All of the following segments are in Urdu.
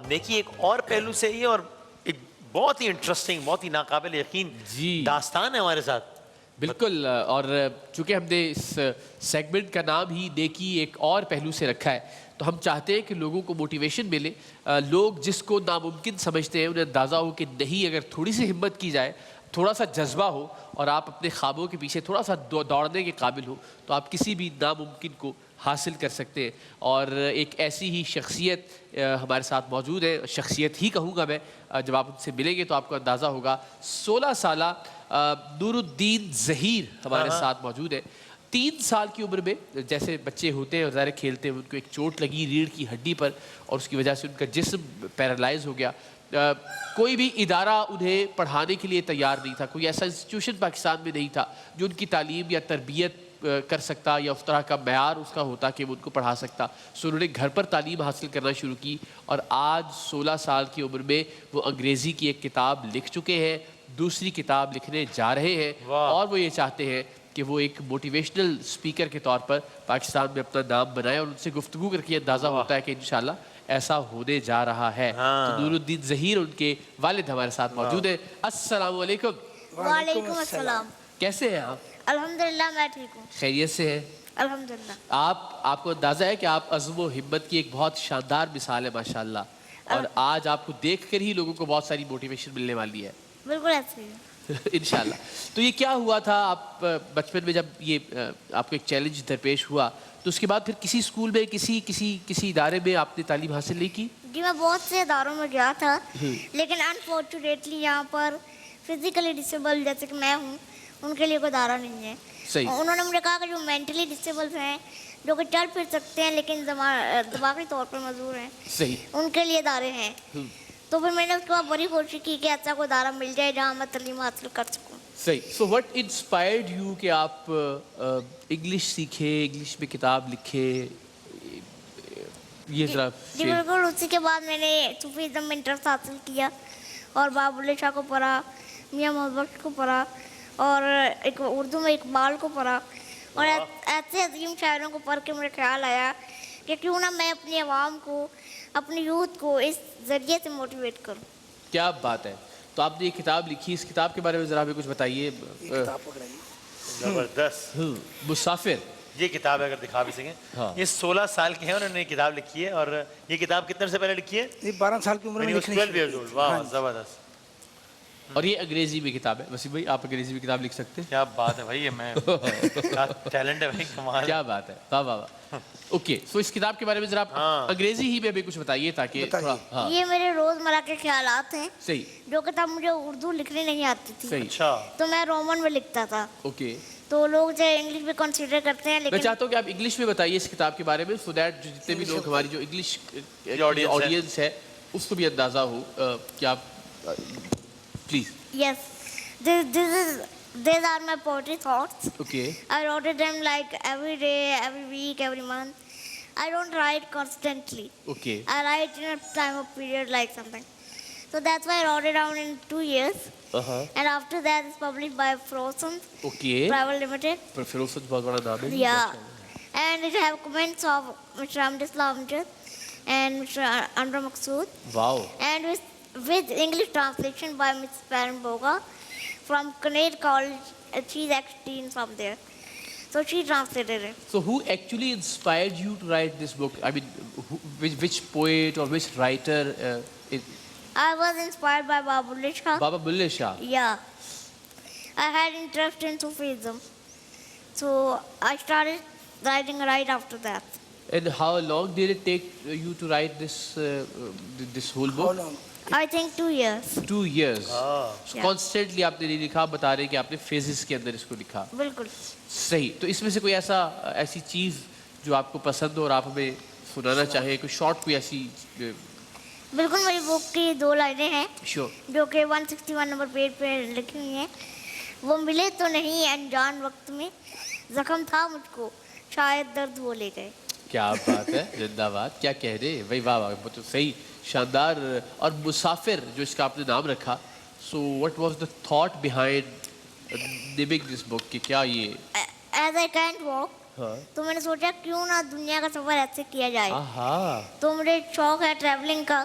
اب نیکی ایک اور پہلو سے ہی، اور ایک بہت ہی انٹرسٹنگ، بہت ہی ناقابل یقین داستان ہے ہمارے ساتھ. بالکل. اور چونکہ ہم نے اس سیگمنٹ کا نام ہی نیکی ایک اور پہلو سے رکھا ہے، تو ہم چاہتے ہیں کہ لوگوں کو موٹیویشن ملے. لوگ جس کو ناممکن سمجھتے ہیں انہیں اندازہ ہو کہ نہیں، اگر تھوڑی سی ہمت کی جائے، تھوڑا سا جذبہ ہو اور آپ اپنے خوابوں کے پیچھے تھوڑا سا دوڑنے کے قابل ہو، تو آپ کسی بھی ناممکن کو حاصل کر سکتے ہیں. اور ایک ایسی ہی شخصیت ہمارے ساتھ موجود ہے، شخصیت ہی کہوں گا میں. جب آپ ان سے ملیں گے تو آپ کو اندازہ ہوگا. 16 سالہ نور الدین ظہیر ہمارے ساتھ موجود ہے. 3 سال کی عمر میں جیسے بچے ہوتے ہیں اور ظاہر کھیلتے ہیں، ان کو ایک چوٹ لگی ریڑھ کی ہڈی پر، اور اس کی وجہ سے ان کا جسم پیرالائز ہو گیا. کوئی بھی ادارہ انہیں پڑھانے کے لیے تیار نہیں تھا. کوئی ایسا انسٹیٹیوشن پاکستان میں نہیں تھا جو ان کی تعلیم یا تربیت کر سکتا یا اس طرح کا معیار اس کا ہوتا کہ وہ ان کو پڑھا سکتا. سو انہوں نے گھر پر تعلیم حاصل کرنا شروع کی، اور آج 16 سال کی عمر میں وہ انگریزی کی ایک کتاب لکھ چکے ہیں، دوسری کتاب لکھنے جا رہے ہیں. اور وہ یہ چاہتے ہیں کہ وہ ایک موٹیویشنل اسپیکر کے طور پر پاکستان میں اپنا نام بنائے، اور ان سے گفتگو کر کے اندازہ ہوتا ہے کہ انشاءاللہ ایسا ہونے جا رہا ہے. تو نور الدین ظہیر ان کے والد ہمارے ساتھ موجود ہیں. السلام علیکم. وعلیکم السلام. کیسے ہیں آپ؟ الحمدللہ میں ٹھیک ہوں. خیریت سے ہیں؟ الحمدللہ. آپ کو اندازہ ہے کہ آپ عزم و ہمت کی ایک بہت شاندار مثال ہے ماشاءاللہ، اور آج آپ کو دیکھ کر ہی لوگوں کو بہت ساری موٹیویشن ملنے والی ہے. بالکل ایسے ہی انشاءاللہ. تو یہ کیا ہوا تھا آپ بچپن میں جب یہ آپ کو ایک چیلنج درپیش ہوا، تو اس کے بعد پھر کسی اسکول میں کسی ادارے میں آپ نے تعلیم حاصل نہیں کی؟ جی میں بہت سے اداروں میں گیا تھا، لیکن انفارچونیٹلی یہاں پر فزیکلی ڈسیبل جیسے کہ میں ہوں، ان کے لیے کوئی ادارہ نہیں ہے. انہوں نے مجھے کہا کہ جو مینٹلی ڈسیبل ہیں، جو کہ چل پھر سکتے ہیں لیکن دماغی طور پر معذور ہیں، ان کے لیے ادارے ہیں. تو پھر میں نے اس کے بعد بڑی کوشش کی کہ ایسا کوئی ادارہ مل جائے جہاں میں تعلیم حاصل کر سکوں. صحیح. سو وٹ انسپائرڈ یو کہ آپ انگلش سیکھیں، انگلش میں کتاب لکھیں؟ یہ ذرا جی بالکل. اسی کے بعد میں نے صوفیزم میں انٹرسٹ حاصل کیا، اور باب اللہ شاہ کو پڑھا، میاں محمد بخش کو پڑھا، اور ایک اردو میں اقبال کو پڑھا، اور ایسے عظیم شاعروں کو پڑھ کے مجھے خیال آیا کہ کیوں نہ میں اپنی عوام کو، اپنی یوتھ کو اس ذریعے سے موٹیویٹ کروں. کیا بات ہے. تو آپ نے یہ کتاب لکھی، اس کتاب کے بارے میں ذرا ہمیں کچھ بتائیے. زبردست. مسافر یہ کتاب اگر دکھا بھی سکیں، یہ 16 سال کے ہیں انہوں نے کتاب لکھی ہے. اور یہ کتاب کتنے سے پہلے لکھی ہے؟ یہ 12 سال کی عمر میں لکھنی ہے. واہ زبردست. اور یہ انگریزی میں کتاب ہے. وسیم بھائی آپ انگریزی میں کتاب لکھ سکتے ہیں؟ کیا بات ہے بھائی، میں ٹیلنٹ ہے بھائی، کمال. کیا بات ہے. واہ واہ واہ. اوکے. سو اس کتاب کے بارے میں ذرا انگریزی ہی میں بھی کچھ بتائیے تاکہ یہ میرے روزمرہ کے خیالات ہیں. صحیح. جو کتاب مجھے اردو لکھنے نہیں آتی تھی، اچھا، تو میں رومن میں لکھتا تھا. اوکے. تو لوگ جو انگلش میں کنسیڈر کرتے ہیں، میں لیکن چاہتا ہوں کہ آپ انگلش میں بتائیے اس کتاب کے بارے میں، سو دیٹ جو جتنے بھی لوگ ہماری جو انگلش آڈینس ہے اس کو بھی اندازہ ہو کہ آپ please. yes, these are my poetry thoughts. Okay. I wrote them like every day, every week, every month. I don't write constantly. Okay. I write in a time of period like something. So that's why I wrote it down in 2 years. And after that it's published by Frozen Okay. Travel Limited. پر فیروز بہت بڑا نام ہے. Yeah. And it have comments of Mr. Amjad Islam and Mr. Anwar Maqsood. Wow. And with English translation by Ms. Parent Boga from Connect College. She's actually from there. So she translated it. So who actually inspired you to write this book? I mean, which poet or which writer? I was inspired by Baba Shah. Baba Bulle Shah. Yeah. I had interest in Sufism. So I started writing right after that. And how long did it take you to write this whole book? How long? I think 2 years. 2 years. Yeah. Constantly آپ نے نہیں لکھا، بتا رہے کہ آپ نے فیزز کے اندر اس کو لکھا. بالکل. صحیح. تو اس میں سے کوئی ایسی چیز جو آپ کو پسند ہو اور آپ ہمیں سنانا چاہیں، کوئی شارٹ کوئی ایسی؟ بالکل. میری بک کی 2 لائنیں ہیں جو کہ 161 نمبر پیج پہ لکھی ہوئی ہیں. وہ ملے تو نہیں انجان وقت میں، زخم تھا مجھ کو شاید درد وہ لے گئے. کیا بات ہے. زندہ باد. کیا کہہ رہے بھائی. واہ واہ. تو صحیح شاندار. اور مسافر جو اس کا آپ نے نام رکھا، so what was the thought behind naming this book کہ کیا یہ ایز آئی کینٹ واک، تو میں نے سوچا کیوں نہ دنیا کا سفر ایسے کیا جائے. تو مجھے شوق ہے ٹریولنگ کا،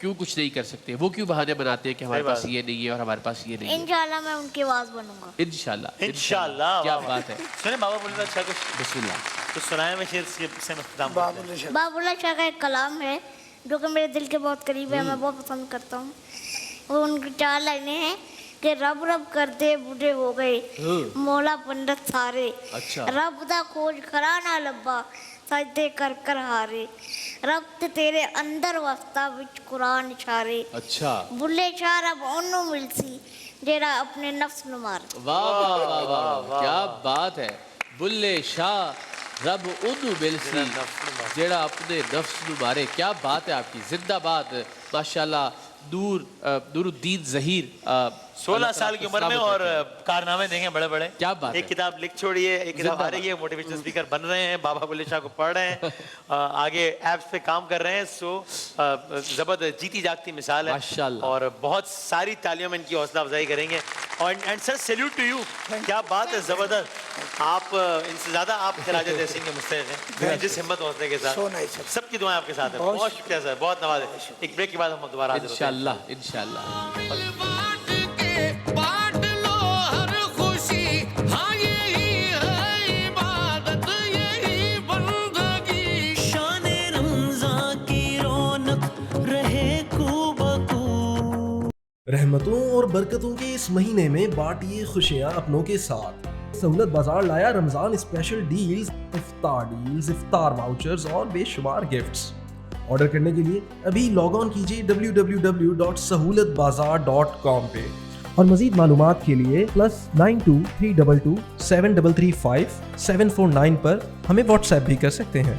کیوں کچھ نہیں کر سکتے, وہ کیوں بہانے بناتے ہیں کہ ہمارے پاس یہ نہیں ہے اور ہمارے پاس یہ نہیں ہے. انشاءاللہ میں ان کی آواز بنوں گا انشاءاللہ انشاءاللہ. کیا بات ہے. سنیں بابا بلّہ شاہ کچھ, بسم اللہ. تو سنائیں میں شعر سے اختتام کرتے ہیں. بابا بلّہ شاہ کا ایک کلام ہے جو کہ میرے دل کے بہت قریب ہے, میں بہت پسند کرتا ہوں. وہ ان کی 4 لائنیں ہیں کہ رب رب کرتے بوڑھے ہو گئے مولا پنڈت سارے, رب دا کھوج کرا نہ لبا سجدے کر کر ہارے, رب تے تیرے اندر واسطہ وچ قرآن اشارے, بلے شاہ رب انہوں ملسی جیڑا اپنے نفس نو مارے. واہ واہ واہ واہ, کیا بات ہے. بلے شاہ رب انہوں ملسی جیڑا اپنے نفس نو مارے. کیا بات ہے آپ کی, زندہ باد ماشاءاللہ. نور الدین ظہیر 16 سال کی عمر میں اور کارنامے دیکھیں بڑے بڑے. کیا بات ہے. ایک کتاب لکھ چھوڑیے, ایک کتاب آ رہی ہے, موٹیویشن اسپیکر بن رہے ہیں, بابا بلّہ شاہ کو پڑھ رہے ہیں, آگے ایپس پہ کام کر رہے ہیں. سو زبردست جیتی جاگتی مثال ہے اور بہت ساری تالیوں میں ان کی حوصلہ افزائی کریں گے. And sir salute to you, کیا بات ہے, زبردست. آپ ان سے زیادہ آپ خراج تحسین کے مستحق ہیں جس ہمت حوصلے کے ساتھ. سب کی دعائیں آپ کے ساتھ ہیں. بہت شکریہ سر, بہت نوازے. ایک بریک کے بعد ہم دوبارہ حاضر ہوتے ہیں انشاءاللہ. رحمتوں اور برکتوں کے اس مہینے میں بانٹیے خوشیاں اپنوں کے ساتھ. سہولت بازار لایا رمضان اسپیشل ڈیلز, افطار واؤچرز اور بے شمار گفٹس. آرڈر کرنے کے لیے ابھی لاگ آن کیجیے www.sahulatbazaar.com پہ, اور مزید معلومات کے لیے +92 322 7335 749 پر ہمیں واٹس ایپ بھی کر سکتے ہیں.